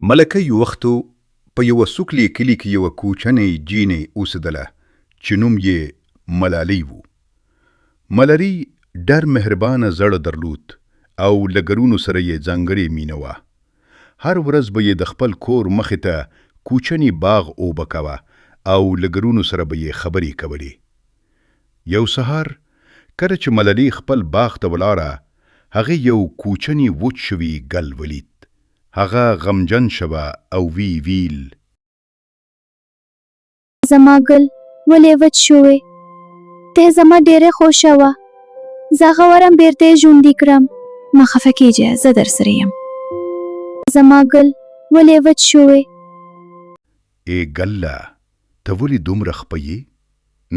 ملکه یو وختو په یوه سوکلي کلي کې یوه کوچنۍ جینۍ اوسېدله چې نوم یې ملالۍ و. ملالۍ ډېر مهربانه زړه درلود او له ګلونو سره یې ځانګړې مینه وه. هر ورځ به یې د خپل کور مخې ته کوچني باغ اوبه کوه او له ګلونو سره به یې خبرې کولې. یو سهار کله چې ملالۍ خپل باغ ته ولاړه، هغې یو کوچني وچ شوي ګل ولید. هغه غمجن شوه او وی ویل: زما ګل ولې وچ شوی؟ ته زما ډېره خوښه وه. زه غواړم بیرته یې ژوندی کړم. مه خفه کیږه، زه در سره یم. زما ګل ولې وچ شوی؟ ای ګله، ته ولې دومره خپه یې؟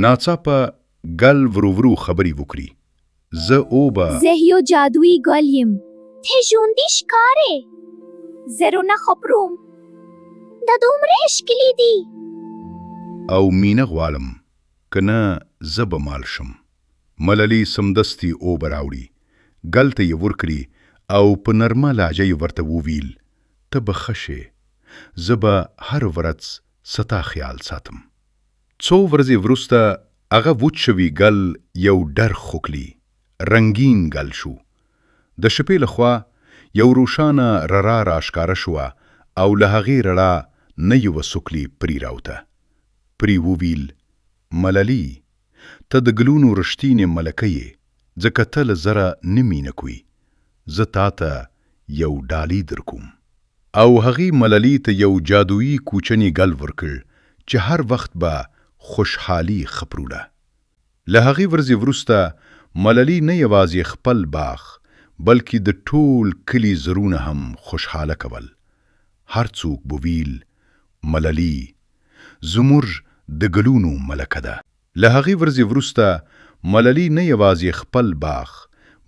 ناڅاپه ګل ورو ورو خبرې وکړي. زه یو جادویي ګل یم. ته ژوندی ښکارې. زرونه خپروم. دا دومره ښکلي دي. او مینه غواړم، که نه زه به مال شم. ملالۍ سمدستي اوبه راوړي، ګل ته یې ورکړي او په نرمه لهجه یې ورته وویل: ته به ښه شې، زه به هر ورځ ستا خیال ساتم. څو ورځې وروسته هغه وچ شوي ګل یو ډېر ښکلي رنګین ګل شو. د شپې لخوا یو روښانه رڼا راښکاره شوه او له هغې رڼا نه یوه سوکلي پري راوته. پري وویل: ملالۍ، ته د ګلونو رښتینې ملکه یې، ځکه ته له زره نه مینه کوې. زه تا ته یو ډالۍ در کوم. او هغې ملالۍ ته یو جادویي کوچنی ګل ورکړ چې هر وخت به خوشحالي خپروله. له هغې ورځې وروسته ملالۍ نه یوازې خپل باغ بلکې د ټول کلي زرونه هم خوشحاله کول. هر څوک به ویل: ملالۍ زموږ د ګلونو ملکه ده. له هغې ورځې وروسته ملالۍ نه یوازې خپل باغ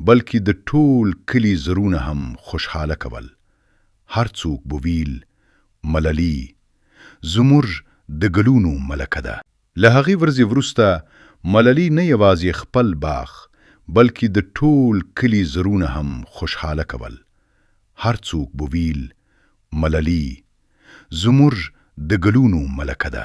بلکې د ټول کلي زرونه هم خوشحاله کول. هر څوک به ویل: ملالۍ زموږ د ګلونو ملکه ده. له هغې ورځې وروسته ملالۍ نه یوازې خپل باغ بلکې د ټول کلي زرونه هم خوشحاله کول. هر څوک به ویل: ملالۍ زموږ د ګلونو ملکه ده.